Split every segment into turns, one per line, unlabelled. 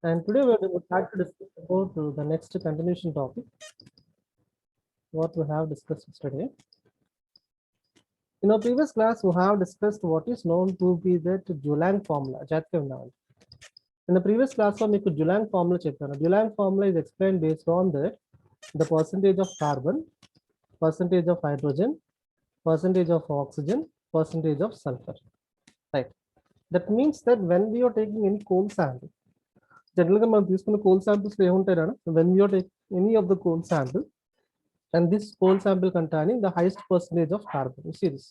And today we would like to discuss about the next continuation topic, what we have discussed yesterday. In our previous class, we have discussed what is known to be that Dulong formula. In the previous class, we have Dulong formula. Dulong formula is explained based on that the percentage of carbon, percentage of hydrogen, percentage of oxygen, percentage of sulfur. Right. That means that when we are taking any coal sample, generally మనం తీసుకున్న coal samples ఏముంటాయి when we are taking any of the coal sample and this coal sample containing the highest percentage of carbon. You see this.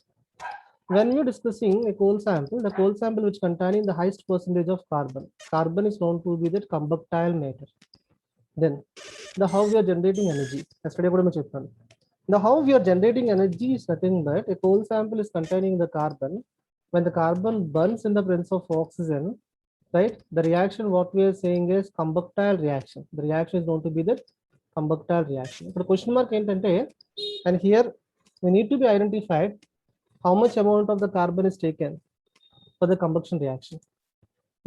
When we are discussing a coal sample, the coal sample which containing the highest percentage of carbon, carbon is known to be the combustible matter. Then the how we are generating energy. Yesterday కూడా చెప్పాను. The how we are generating energy is nothing but a coal sample is containing the carbon. When the carbon burns in the presence of oxygen, right? The reaction what we are saying is combustible reaction. The reaction is known to be the combustible reaction. But question mark ఏంటంటే, and here we need to be identified how much amount of the carbon is taken for the combustion reaction.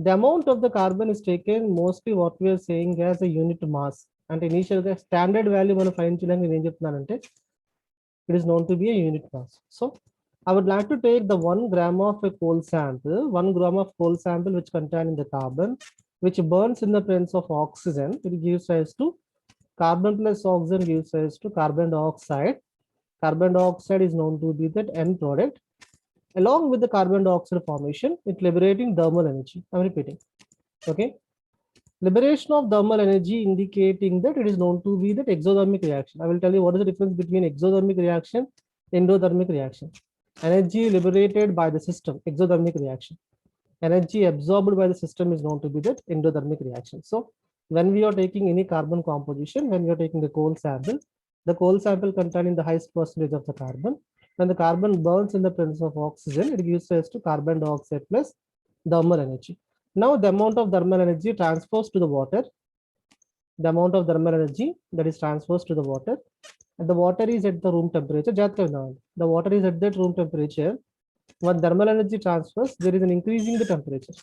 The amount of the carbon is taken mostly what we are saying as a unit mass. And initial standard value మనం find చేయడానికి నేను ఏం చెప్తున్నానంటే it is known to be a unit mass. So I would like to take the 1 gram of a coal sample, 1 gram of coal sample which containing the carbon, which burns in the presence of oxygen. It gives rise to carbon plus oxygen gives rise to carbon dioxide. Carbon dioxide is known to be that end product. Along with the carbon dioxide formation, it liberating thermal energy. I'm repeating. Okay. Liberation of thermal energy indicating that it is known to be that exothermic reaction. I will tell you what is the difference between exothermic reaction, endothermic reaction. Energy liberated by the system, exothermic reaction. Energy absorbed by the system is known to be that endothermic reaction. So when we are taking any carbon composition, when we are taking the coal sample containing the highest percentage of the carbon, when the carbon burns in the presence of oxygen, it gives rise to carbon dioxide plus thermal energy. Now the amount of thermal energy transfers to the water. The amount of thermal energy that is transfers to the water, and the water is at the room temperature. The water is at that room temperature. When thermal energy transfers, there is an increasing the temperature.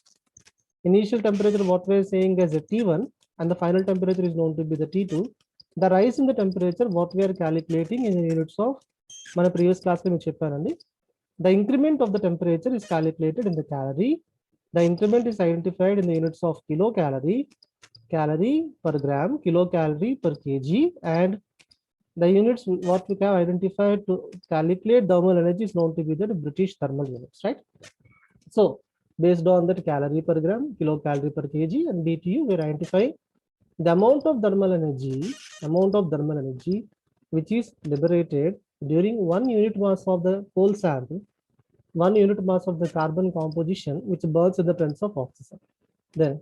Initial temperature, what we are saying as a T1, and the final temperature is known to be the T2. The rise in the temperature, what we are calculating in the units of మన previous class లో మీకు చెప్పానండి. The increment of the temperature is calculated in the calorie. The increment is identified in the units of kilocalorie, calorie per gram, kilocalorie per kg, and the units what we have identified to calculate thermal energy is known to be the British thermal units, right? So based on that calorie per gram, kilocalorie per kg, and BTU, we identify the amount of thermal energy which is liberated during 1 unit mass of the coal sample, 1 unit mass of the carbon composition which burns in the presence of oxygen. Then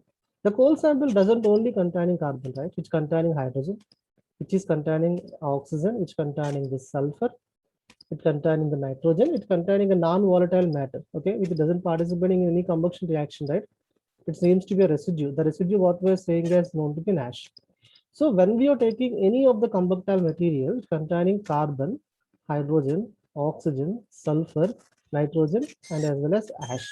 the coal sample doesn't only containing carbon, right? Which containing hydrogen, which is containing oxygen, which containing the sulfur, it containing the nitrogen, it containing a non-volatile matter, okay, which doesn't participate in any combustion reaction, right? It seems to be a residue. The residue what we are saying is known to be an ash. So when we are taking any of the combustible materials containing carbon, hydrogen, oxygen, sulfur, nitrogen, and as well as ash.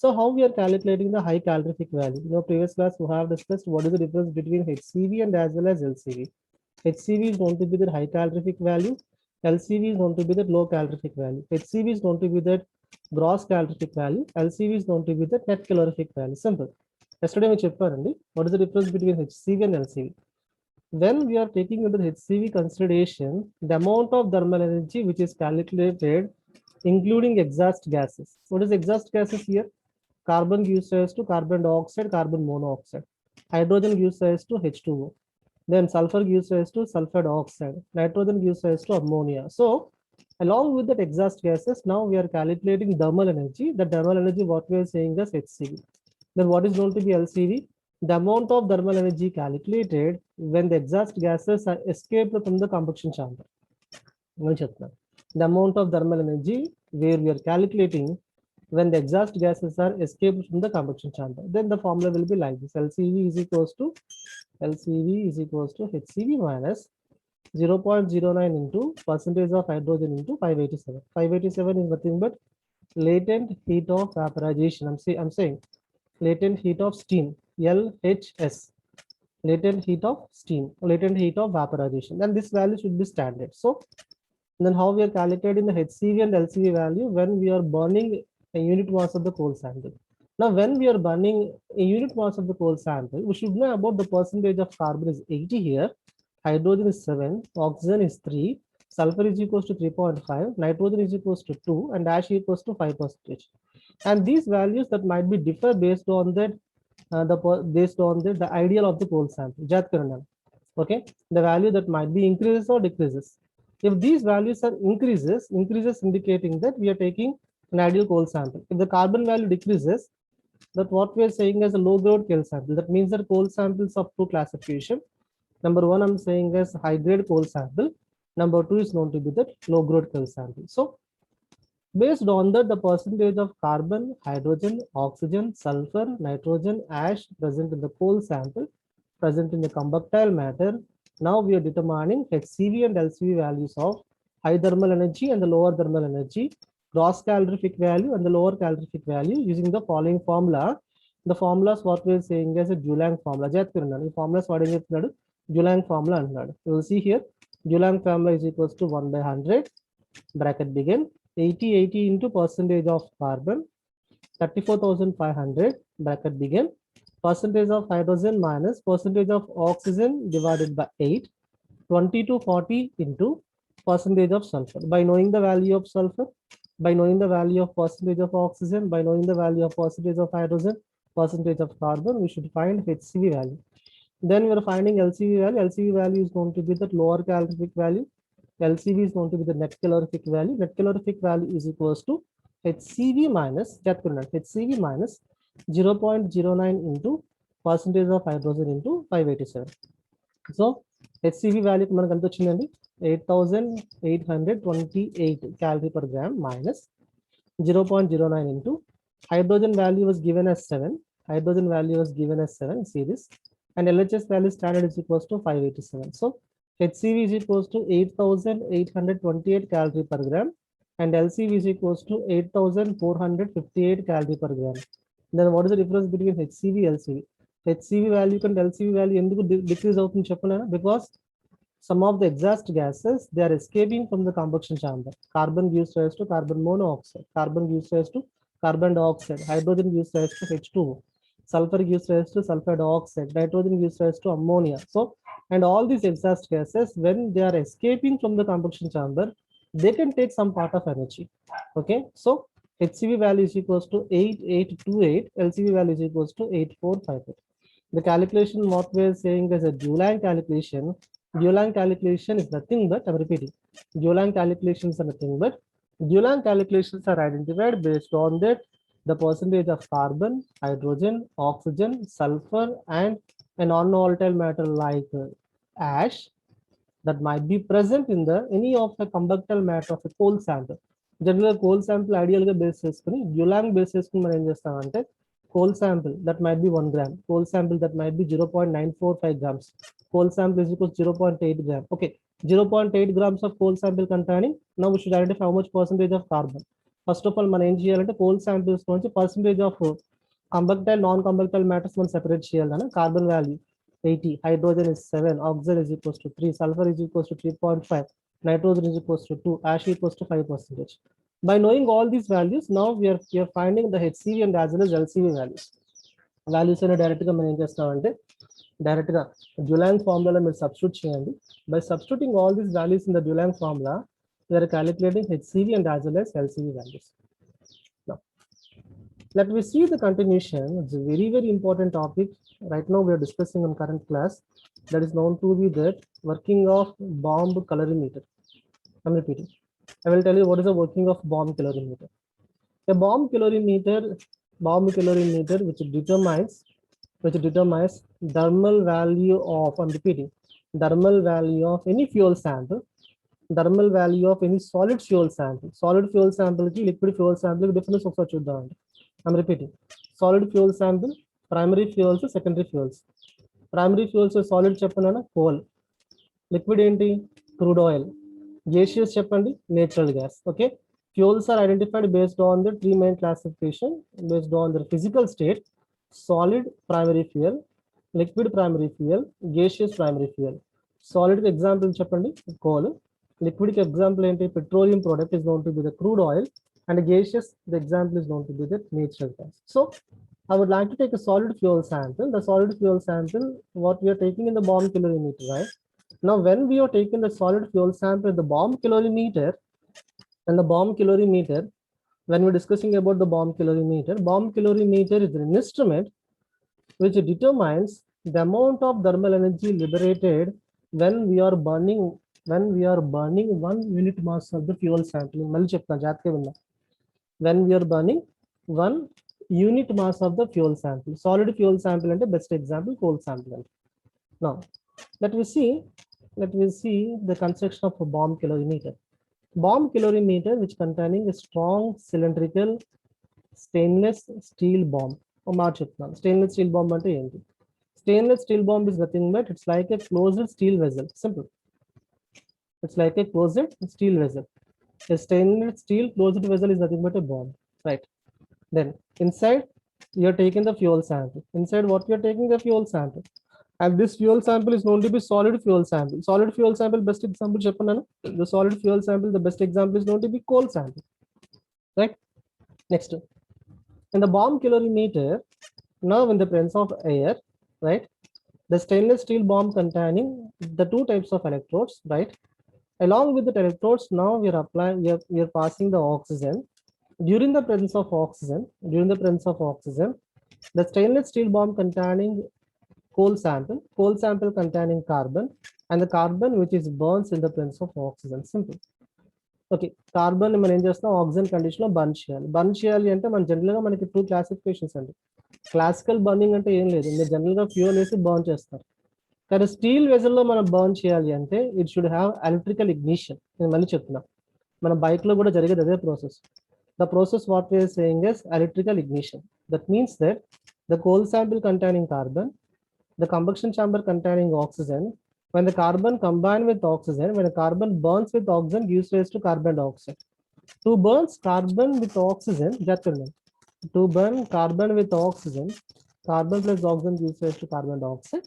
So how we are calculating the high calorific value? In our previous class, we have discussed what is the difference between HCV and as well as LCV. HCV is known to be the high calorific value. LCV is known to be the low calorific value. HCV is known to be the gross calorific value. LCV is known to be the net calorific value. Simple. Yesterday we checked what is the difference between HCV and LCV. When we are taking into the HCV consideration, the amount of thermal energy which is calculated including exhaust gases. What is exhaust gases here? Carbon gives rise to carbon dioxide, carbon monoxide. Hydrogen gives rise to H2O. Then sulfur gives rise to sulfur dioxide. Nitrogen gives rise to ammonia. So along with that exhaust gases, now we are calculating thermal energy. The thermal energy what we are saying as HCV. Then what is known to be LCV? The amount of thermal energy calculated when the exhaust gases are escaped from the combustion chamber. The amount of thermal energy where we are calculating when the exhaust gases are escaped from the combustion chamber. Then the formula will be like this: LCV is equals to HCV minus 0.09 into percentage of hydrogen into 587. 587 is nothing but latent heat of vaporization. I'm saying latent heat of steam. LHS, latent heat of steam, latent heat of vaporization. Then this value should be standard. So then how we are calculating the HCV and LCV value when we are burning a unit mass of the coal sample. Now, when we are burning a unit mass of the coal sample, we should know about the percentage of carbon is 80 here, hydrogen is 7, oxygen is 3, sulfur is equals to 3.5, nitrogen is equals to 2, and ash equals to 5%. And these values that might be differ based on that based on the ideal of the coal sample. Okay, the value that might be increases or decreases. If these values are increases indicating that we are taking an ideal coal sample. If the carbon value decreases, that what we are saying as a low grade coal sample. That means that coal samples of two classification. Number one, I'm saying as high grade coal sample. Number two is known to be the low grade coal sample. So based on that, the percentage of carbon, hydrogen, oxygen, sulfur, nitrogen, ash present in the coal sample, present in the combustible matter. Now we are determining HCV and LCV values of high thermal energy and the lower thermal energy, gross calorific value and the lower calorific value using the following formula. The formulas what we are saying as a Dulong formula. The formulas what is Dulong formula. You will see here Dulong formula is equals to 1 by 100 bracket begin 80 into percentage of carbon 34,500 bracket begin percentage of hydrogen minus percentage of oxygen divided by 8 20 to 40 into percentage of sulfur. By knowing the value of sulfur, by knowing the value of percentage of oxygen, by knowing the value of percentage of hydrogen, percentage of carbon, we should find HCV value. Then we are finding LCV value. LCV value is going to be the lower calorific value. LCV is going to be the net calorific value. Net calorific value is equals to HCV minus 0.09 into percentage of hydrogen into 587. So HCV value మనకు ఎంత వచ్చిందండి 8828 calorie per gram minus 0.09 into hydrogen value was given as 7. Hydrogen value was given as 7. See this, and LHS value standard is equals to 587. So HCV is equals to 8828 calorie per gram and LCV is equals to 8458 calorie per gram. Then what is the difference between HCV and LCV? HCV value and LCV value ఎందుకు decrease అవుతుంది చెప్పనా? Because some of the exhaust gases they are escaping from the combustion chamber. Carbon gives rise to carbon monoxide, carbon gives rise to carbon dioxide, hydrogen gives rise to H2O, sulfur gives rise to sulfur dioxide, nitrogen gives rise to ammonia. So and all these exhaust gases, when they are escaping from the combustion chamber, they can take some part of energy. Okay, so HCV value is equals to 8828, LCV value is equals to 8458. The calculation what we are saying is a Dulong calculation. Dulong calculation is nothing but, I'm repeating, Dulong calculations are nothing but Dulong calculations are identified based on that the percentage of carbon, hydrogen, oxygen, sulfur, and a non-volatile matter like ash that might be present in the any of the combustible matter of a coal sample. Generally, coal sample ideal basis Dulong basis coal sample that might be 1 gram, coal sample that might be 0.945 grams, coal sample is equal to 0.8 gram. Okay, 0.8 grams of coal sample containing. Now we should identify how much percentage of carbon. First of all, man em cheyalante coal samples nunchi percentage of combustible non-combustible matters man separate cheyalana. Carbon value 80, hydrogen is 7, oxygen is equals to 3, sulfur is equals to 3.5, nitrogen is equals to 2, ash equals to 5%. By knowing all these values, now we are finding the HCV and as well as LCV values. Values are direct గా మనం ఏం చేస్తామంటే direct గా Dulong formula మీరు substitute చేయండి. By substituting all these values in the Dulong formula, we are calculating HCV and as well as LCV values. Now, let me see the continuation. It's a very, very important topic. Right now, we are discussing in current class that is known to be that working of bomb calorimeter. I'm repeating. I will tell you what is the working of bomb calorimeter. A bomb calorimeter which determines thermal value of, I'm repeating, thermal value of any fuel sample, thermal value of any solid fuel sample. Solid fuel sample ki liquid fuel sample ki difference ఒకసారి చూద్దామండి. I'm repeating. Solid fuel sample, primary fuels, secondary fuels. Primary fuels solid చెప్పనా coal. Liquid ఏంటి crude oil. Gaseous చెప్పండి natural gas. Okay, fuels are identified based on the three main classification based on their physical state, solid primary fuel, liquid primary fuel, gaseous primary fuel. Solid example చెప్పండి coal, liquid example ఏంటి petroleum product is known to be the crude oil, and gaseous the example is known to be the natural gas. So I would like to take a solid fuel sample. The solid fuel sample, what we are taking in the bomb calorimeter, right? Now, when we are taking the solid fuel sample, the bomb calorimeter, and the bomb calorimeter, when we're discussing about the bomb calorimeter is an instrument which determines the amount of thermal energy liberated when we are burning 1 unit mass of the fuel sample. When we are burning 1 unit mass of the fuel sample. Solid fuel sample and the best example coal sample. Now let me see the construction of a bomb calorimeter. Bomb calorimeter which containing a strong cylindrical stainless steel bomb. Stainless steel bomb ante enti? Stainless steel bomb is nothing but it's like a closed steel vessel. Simple. It's like a closed steel vessel. A stainless steel closed vessel is nothing but a bomb, right? Then inside you're taking the fuel sample. Inside what you're taking the fuel sample, and this fuel sample is known to be solid fuel sample. Solid fuel sample best example చెప్పన్నాను. The solid fuel sample, the best example is known to be coal sample, right? Next, in the bomb calorimeter, now in the presence of air, right, the stainless steel bomb containing the two types of electrodes, right? Along with the electrodes, now we are applying, we are passing the oxygen. During the presence of oxygen, the stainless steel bomb containing coal sample containing carbon, and the carbon which is burns in the presence of oxygen. Simple. Okay, carbon మనం ఏం చేస్తాం oxygen condition లో burn చేయాలి అంటే మన general గా మనకి 2 classifications అండి. క్లాసికల్ బర్నింగ్ అంటే ఏం లేదు, మీరు జనరల్ గా ఫ్యూయల్ వేసి బర్న్ చేస్తారు. కానీ స్టీల్ వెజల్ లో మనం బర్న్ చేయాలి అంటే it should have electrical ignition. నేను మళ్ళీ చెప్తున్నా, మన బైక్ లో కూడా జరిగేది అదే process. The process what we are saying is electrical ignition. That means that the coal sample containing carbon, the combustion chamber containing oxygen, when the carbon combine with oxygen, when a carbon burns with oxygen gives rise to carbon dioxide. To burn carbon with oxygen, to burn carbon with oxygen, carbon plus oxygen gives rise to carbon dioxide.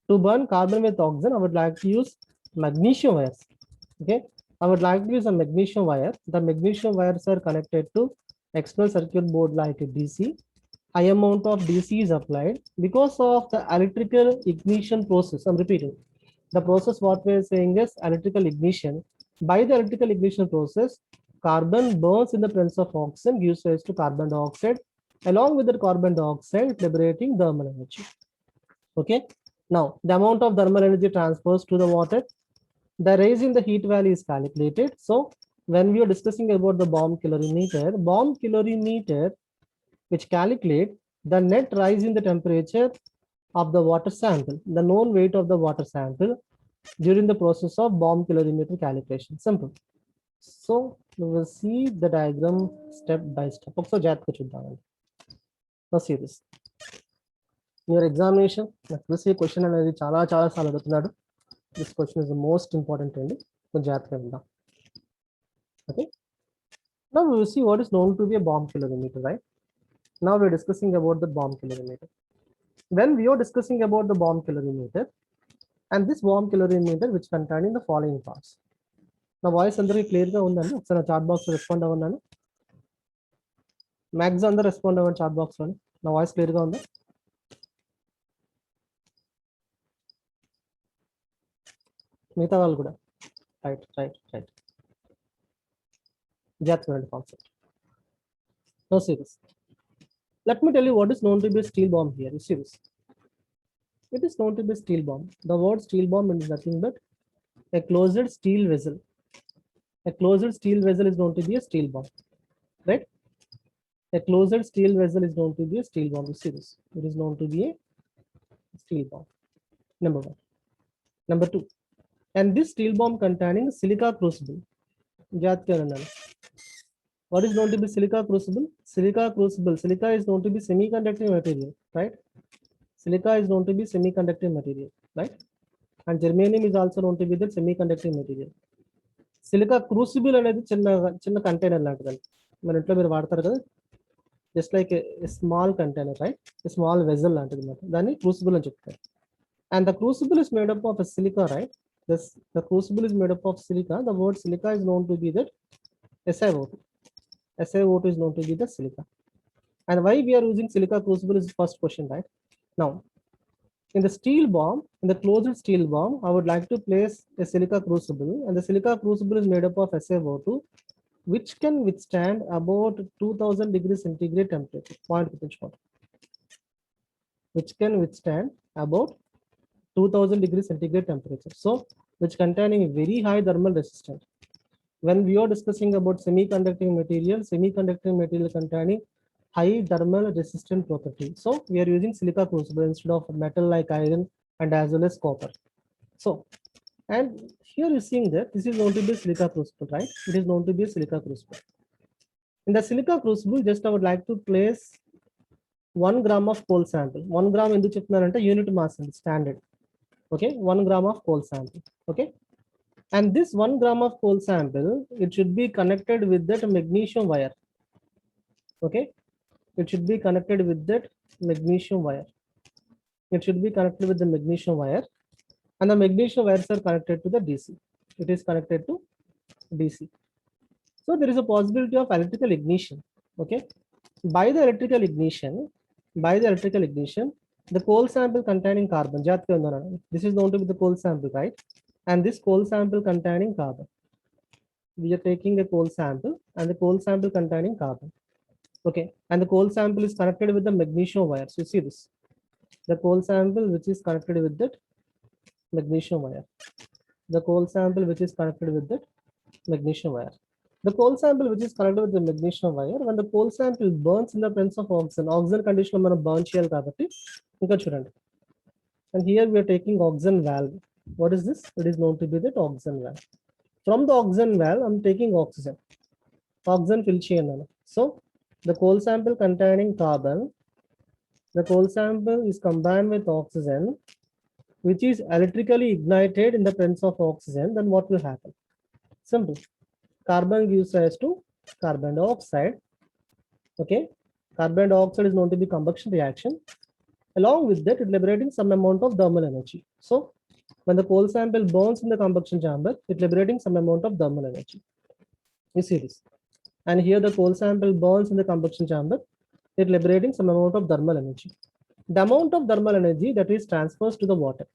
To burn carbon with oxygen, I would like to use magnesium wires. Okay, I would like to use a magnesium wire. The magnesium wires are connected to external circuit board like a DC. High amount of DC is applied because of the electrical ignition process. I'm repeating. The process what we are saying is electrical ignition. By the electrical ignition process, carbon burns in the presence of oxygen, gives rise to carbon dioxide. Along with the carbon dioxide, liberating thermal energy. Okay. Now, the amount of thermal energy transfers to the water. The rise in the heat value is calculated. So when we are discussing about the bomb calorimeter which calculate the net rise in the temperature of the water sample, the known weight of the water sample during the process of bomb calorimeter calculation. Simple. So we will see the diagram step by step. So now see this. Your examination, this question అనేది చాలా సార్లు అడుగుతున్నాడు. This question is the most important thing. Okay. Now we will see what is known to be a bomb calorimeter, right? Now we are discussing about the bomb calorimeter. When we are discussing about the bomb calorimeter, and this bomb calorimeter which containing the following parts. Now voice అందరికి clear గా ఉందండి. ఒకసారి chat box respond అవ్వన్నాను. Max అందరూ respond అవ్వండి chat box లో. నా voice clear గా ఉందా? మిగతా వాళ్ళు కూడా రైట్. జాగ్రత్త concept. Now see this. Let me tell you what is known to be a steel bomb here. You see this. It is known to be a steel bomb. The word steel bomb is nothing but a closed steel vessel. A closed steel vessel is known to be a steel bomb, right? A closed steel vessel is known to be a steel bomb. You see this. It is known to be a steel bomb. Number 1. Number 2. And this steel bomb containing silica crucible. What is known to be silica crucible? Silica is known to be semiconducting material, right? Silica is known to be semiconducting material, right? And germanium is also known to be the semiconducting material. Silica crucible అనేది చిన్న container లాంటిది. మన ఇంట్లో మీరు వాడతారు కదా, just like small container, right? Small vessel లాంటిది అనమాట. దాన్ని క్రూసిబుల్ అని చెప్తారు. And the crucible is made up of a silica, right? The crucible is made up of silica. The word silica is known to be that SiO2. SiO2 is known to be the silica. And why we are using silica crucible is the first question, right? Now, in the steel bomb, in the closed steel bomb, I would like to place a silica crucible, and the silica crucible is made up of SiO2, which can withstand about 2000 degrees centigrade temperature. Which can withstand about 2000 degrees centigrade temperature. So, which containing very high thermal resistance. When we are discussing about semiconducting material containing high thermal resistant property. So, we are using silica crucible instead of metal like iron and as well as copper. So, and here you're seeing that this is known to be silica crucible, right? It is known to be a silica crucible. In the silica crucible, just I would like to place 1 gram of coal sample. 1 gram endu cheptunarante unit mass and standard. Okay, 1 gram of coal sample. Okay, and this 1 gram of coal sample, it should be connected with that magnesium wire. Okay, it should be connected with that magnesium wire. It should be connected with the magnesium wire, and the magnesium wires are connected to the DC. It is connected to DC. So there is a possibility of electrical ignition. Okay, by the electrical ignition, the coal sample containing carbon, this is known to be the coal sample, right? And this coal sample containing carbon, we are taking a coal sample and the coal sample containing carbon. Okay, and the coal sample is connected with the magnesium wire. So you see this, the coal sample which is connected with that magnesium wire, the coal sample which is connected with that magnesium wire. The coal sample which is connected with the magnesium wire, when the coal sample burns in the presence of oxygen condition మనం burn చేయాలి కాబట్టి ఇంకా చూడండి. And here we are taking oxygen valve. What is this? It is known to be that oxygen valve. From the oxygen valve, I'm taking oxygen. Oxygen fill చేయండి. So the coal sample containing carbon, the coal sample is combined with oxygen, which is electrically ignited in the presence of oxygen. Then what will happen? Simple. Carbon gives rise to carbon dioxide. Okay, carbon dioxide is known to be combustion reaction. Along with that, it liberating some amount of thermal energy. So when the coal sample burns in the combustion chamber, it liberating some amount of thermal energy. You see this, and here the coal sample burns in the combustion chamber, it liberating some amount of thermal energy. The amount of thermal energy that is transfers to the water.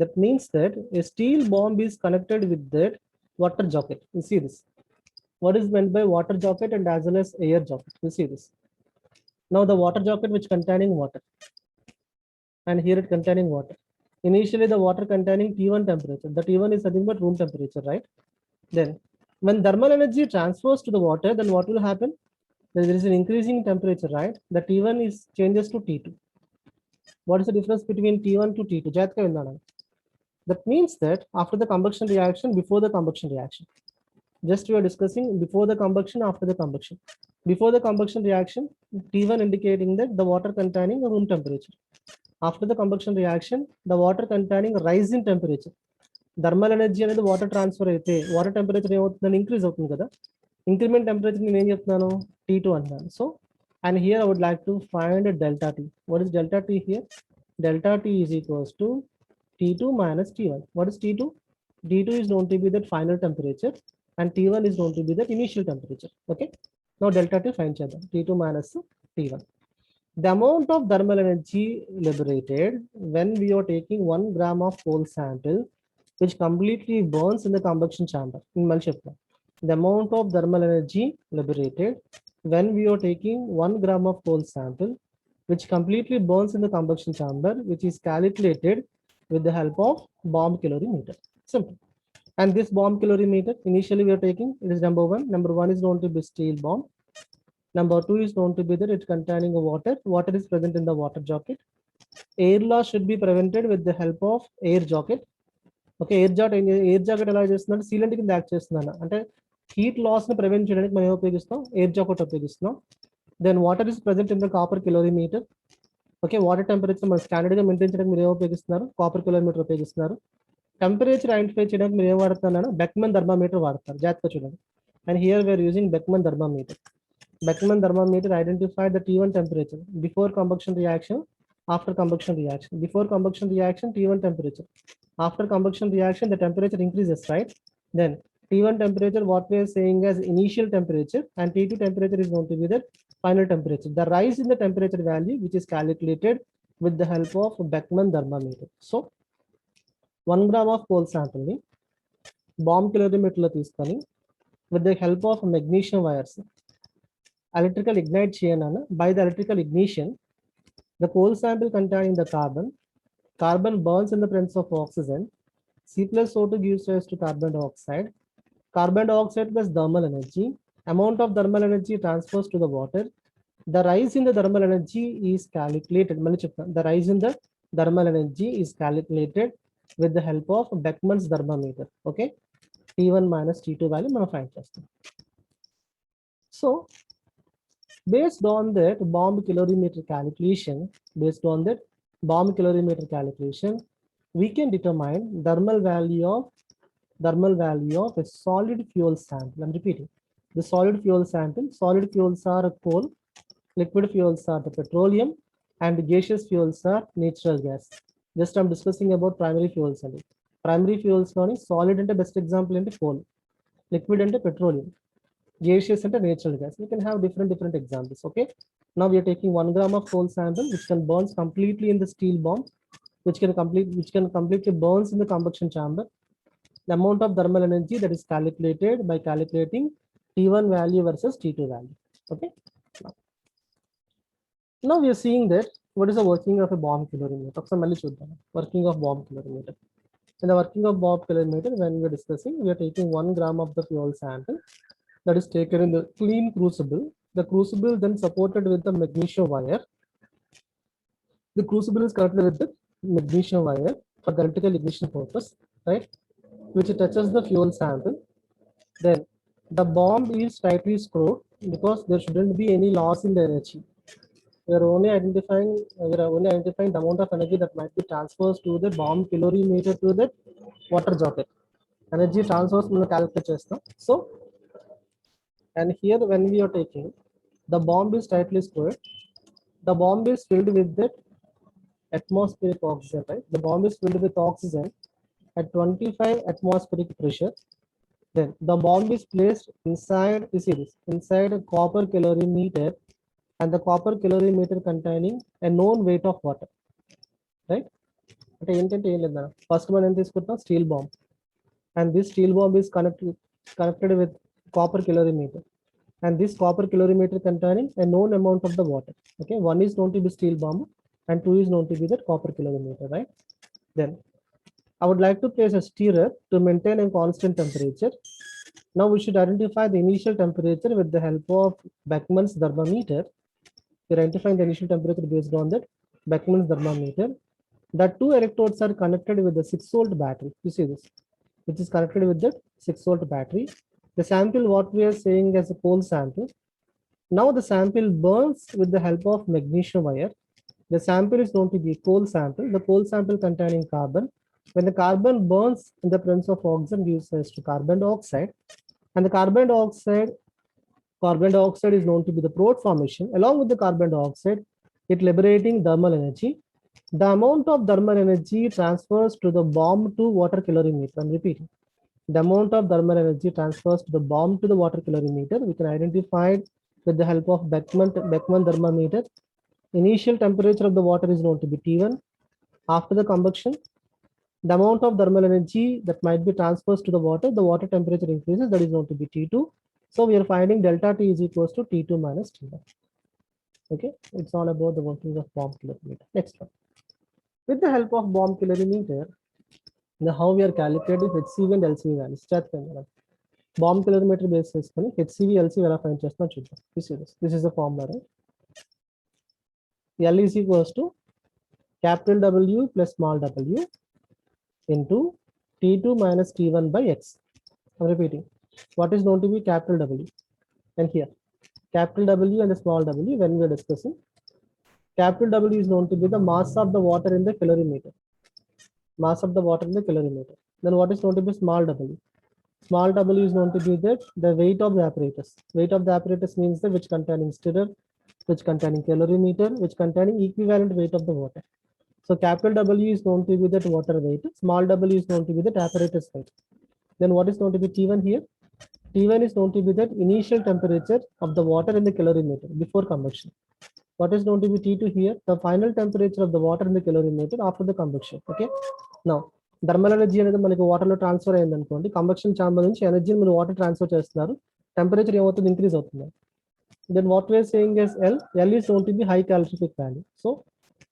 That means that a steel bomb is connected with that water jacket. You see this. What is meant by water jacket and as well as air jacket? You see this. Now the water jacket which containing water, and here it containing water. Initially the water containing T1 temperature. The T1 is nothing but room temperature, right? Then when thermal energy transfers to the water, then what will happen? There is an increasing temperature, right? The T1 is changes to T2. What is the difference between T1 to T2? That means that after the combustion reaction, before the combustion reaction, just we are discussing before the combustion, after the combustion. Before the combustion reaction, T1 indicating that the water containing a room temperature. After the combustion reaction, the water containing a rise in temperature. Thermal energy అనేది water transfer అయితే water temperature ఏమవుతుందని increase అవుతుంది కదా. Increment temperature నేను ఏం చెప్తున్నాను, T2 అంటున్నాను. So and here I would like to find delta T. What is delta T here? Delta T is equals to T2 minus T1. What is T2? T2 is known to be that final temperature and T1 is known to be that initial temperature. Okay. Now delta T find chedam. T2 minus T1. The amount of thermal energy liberated when we are taking 1 gram of coal sample, which completely burns in the combustion chamber. The amount of thermal energy liberated when we are taking 1 gram of coal sample, which completely burns in the combustion chamber, which is calculated with the help of bomb calorimeter. Simple. And this bomb calorimeter, initially we are taking, it is number 1. Number 1 is known to be steel bomb. Number 2 is known to be that it's containing a water. Water is present in the water jacket. Air loss should be prevented with the help of air jacket. Okay, air jacket ఎలా చేస్తుందంటే sealant కింద act చేస్తుందన్న. అంటే heat loss ని prevent చేయడానికి మనం ఉపయోగిస్తాం, air jacket ఉపయోగిస్తున్నాం. Then water is present in the copper calorimeter. Okay, water temperature మనం స్టాండర్డ్ గా మెయింటైన్ చేయడానికి మీరు ఏం ఉపయోగిస్తున్నారు, కాపర్ కిలోమీటర్ ఉపయోగిస్తున్నారు. టెంపరేచర్ ఐడెంటిఫై చేయడానికి మీరు ఏం వాడుతున్నాను, బెక్మన్ థర్మామీటర్ వాడతారు. జాగ్రత్తగా చూడండి. And here we are using Beckmann thermometer. Beckman thermometer identified the T1 temperature before combustion reaction, after combustion reaction. Before combustion reaction, T1 temperature. After combustion reaction, the temperature increases, right? Then T1 temperature, what we are saying as initial temperature, and T2 temperature is going to be the final temperature. The rise in the temperature value, which is calculated with the help of Beckman thermometer. So 1 gram of coal sample ni bomb calorimeter lo తీసుకొని with the help of magnesium wires electrical ignite cheyana. By the electrical ignition, the coal sample containing the carbon burns in the presence of oxygen. C plus O2 gives rise to carbon dioxide. Carbon dioxide plus thermal energy. Amount of thermal energy transfers to the water. The rise in the thermal energy is calculated. The rise in the thermal energy is calculated with the help of Beckman's thermometer. Okay, T1 minus T2 value మనం find చేస్తాం. So based on that bomb calorimeter calculation, we can determine thermal value of a solid fuel sample. I'm repeating, the solid fuel sample. Solid fuels are coal, liquid fuels are the petroleum, and gaseous fuels are natural gas. Just I'm discussing about primary fuels only. Primary fuels only solid and the best example into coal, liquid and petroleum, gaseous and natural gas. We can have different examples. Okay, now we are taking 1 gram of coal sample which can burns completely in the steel bomb, which can completely burns in the combustion chamber. The amount of thermal energy that is calculated by calculating T1 value versus T2 value. Okay, now we are seeing that what is the working of a bomb calorimeter. Working of bomb calorimeter. In the working of bomb calorimeter, when we are discussing, we are taking 1 gram of the fuel sample that is taken in the clean crucible. The crucible then supported with the magnesium wire. The crucible is connected with the magnesium wire for the electrical ignition purpose, right? Which touches the fuel sample. Then the bomb is tightly screwed because there shouldn't be any loss in the energy. We are only identifying the amount of energy that might be transferred to the bomb calorimeter to the water jacket. Energy transfers from the calculate. So, and here when we are taking, the bomb is tightly screwed. The bomb is filled with the atmospheric oxygen, right? The bomb is filled with oxygen at 25 atmospheric pressure. Then the bomb is placed inside, you see this, inside a copper calorimeter, and the copper calorimeter containing a known weight of water, right? First one is steel bomb, and this steel bomb is connected with copper calorimeter, and this copper calorimeter containing a known amount of the water. Okay, one is known to be steel bomb and two is known to be the copper calorimeter, right? Then I would like to place a stirrer to maintain a constant temperature. Now we should identify the initial temperature with the help of Beckman's thermometer. We are identifying the initial temperature based on that Beckman's thermometer. The two electrodes are connected with the 6-volt battery. You see this, which is connected with the 6-volt battery. The sample, what we are saying as a coal sample. Now the sample burns with the help of magnesium wire. The sample is known to be coal sample. The coal sample containing carbon. When the carbon burns in the presence of oxygen, gives rise to carbon dioxide. And the carbon dioxide is known to be the Prout formation. Along with the carbon dioxide, it liberating thermal energy. The amount of thermal energy transfers to the bomb to water calorimeter. I'm repeating. The amount of thermal energy transfers to the bomb to the water calorimeter. We can identify it with the help of Beckman thermometer. Initial temperature of the water is known to be T1. After the combustion, the amount of thermal energy that might be transfers to the water temperature increases, that is known to be T2. So we are finding delta T is equals to T2 minus T1. Okay, it's all about the working of bomb calorimeter. Next one. With the help of bomb calorimeter, now how we are calculating HCV and LCV values. Bomb calorimeter basis HCV, LCV ఎలా find చేస్తున్నా చూద్దాం. This is the formula, right? L is equals to capital W plus small w into T2 minus T1 by X. I'm repeating. What is known to be capital W? And here, capital W and the small w, when we are discussing, capital W is known to be the mass of the water in the calorimeter. Mass of the water in the calorimeter. Then what is known to be small w? Small w is known to be the weight of the apparatus. Weight of the apparatus means the which containing stirrer, which containing calorimeter, which containing equivalent weight of the water. So capital W is known to be that water weight. Small w is known to be that apparatus weight. Then what is known to be T1 here? T1 is known to be that initial temperature of the water in the calorimeter before combustion. What is known to be T2 here? The final temperature of the water in the calorimeter after the combustion. Okay. Now, thermal energy అనేది మనకి వాటర్లో transfer అయింది అనుకోండి, కంబక్షన్ chamber నుంచి ఎనర్జీని మీరు water transfer చేస్తున్నారు, temperature ఏమవుతుంది, ఇంక్రీజ్ అవుతుంది. Then what we are saying is L is known to be high calorific value. So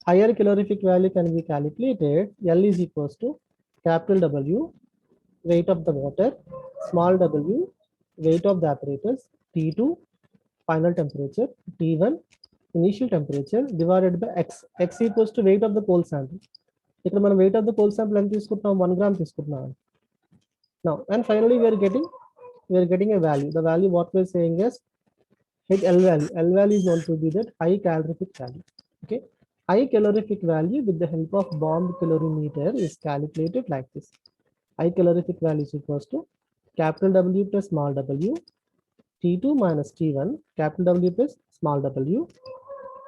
higher calorific value can be calculated. L is equals to capital W, weight of the water, small w, weight of the apparatus, T2, final temperature, T1, initial temperature, divided by X. X equals to weight of the coal sample. ఇక్కడ మనం weight of the coal sample ఎంత తీసుకుంటున్నాం, 1 gram తీసుకుంటున్నాం. Now and finally we are getting a value. The value what we are saying is L value. L value is known to be that high calorific value. Okay, high calorific value with the help of bomb calorimeter is calculated like this. High calorific value is equals to capital W plus small w, T2 minus T1, capital W plus small w,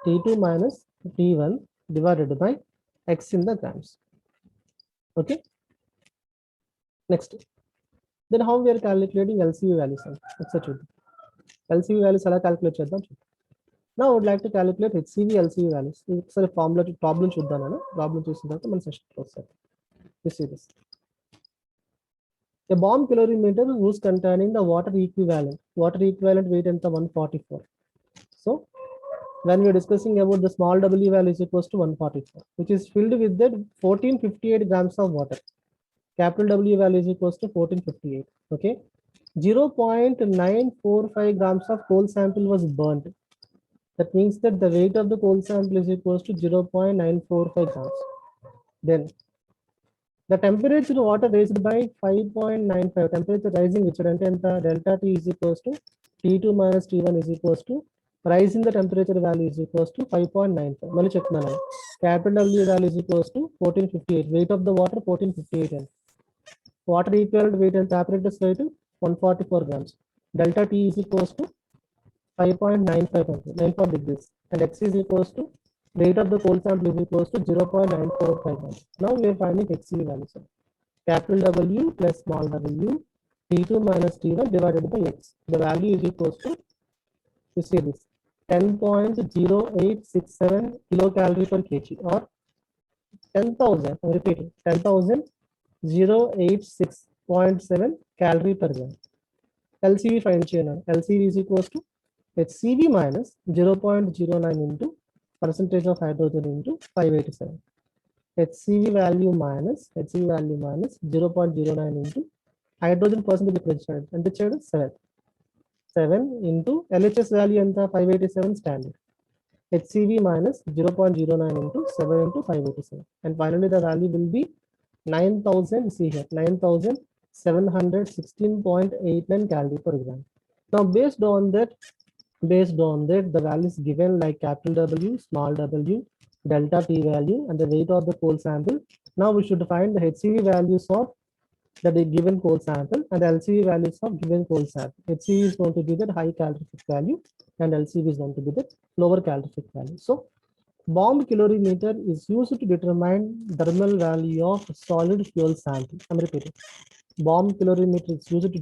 T2 minus T1 divided by X in the grams. Okay. Next, then how we are calculating LCV values? LCV values ఎలా calculate చేద్దాం. Now I would like to calculate HCV LCV values. ఒకసారి formula problem చూద్దాం. నేను problem చూసిన తర్వాత మన session close చేద్దాం. You see this. A bomb calorimeter whose containing the water equivalent weight ఎంత 144. So when we are discussing about the small w value is equals to 144, which is filled with that 1458 grams of water. Capital W value is equals to 1458. Okay, 0.945 grams of coal sample was burnt. That means that the weight of the coal sample is equals to 0.945 grams. Then the temperature of water raised by 5.95. Temperature rising which delta T is equals to T2 minus T1 is equals to rise in the temperature value is equals to 5.95. మళ్ళీ చెప్తున్నాను, capital W value is equals to 1458. Weight of the water 1458. Water equivalent weight and apparatus weight 144 grams. Delta T is equals to 5.95 degrees, and X is equals to weight of the coal sample is equals to 0.945 grams. Now we are finding HCV values. Capital W plus small w, T2 minus T1 divided by X. The value is equals to, you see this, 10.0867 kilocalorie per kg, or 10,000, I'm repeating, 10,086.7 calorie per gram. LCV find channel. LCV is equals to HCV minus 0.09 into percentage of hydrogen into 587. HCV value minus 0.09 into hydrogen percentage prepared and the 7 into LHS value and the 587 standard. HCV minus 0.09 into 7 into 587, and finally the value will be 9,000. See here, 9,716.89 calorie per gram. Now based on that, the values given like capital W, small w, delta T value, and the weight of the coal sample. Now we should find the HCV values of the given coal sample and the LCV values of given coal sample. HCV is going to be the high calorific value and LCV is going to be the lower calorific value. So bomb calorimeter is used to determine thermal value of solid fuel sample. I'm repeating. Bomb calorimeter is used to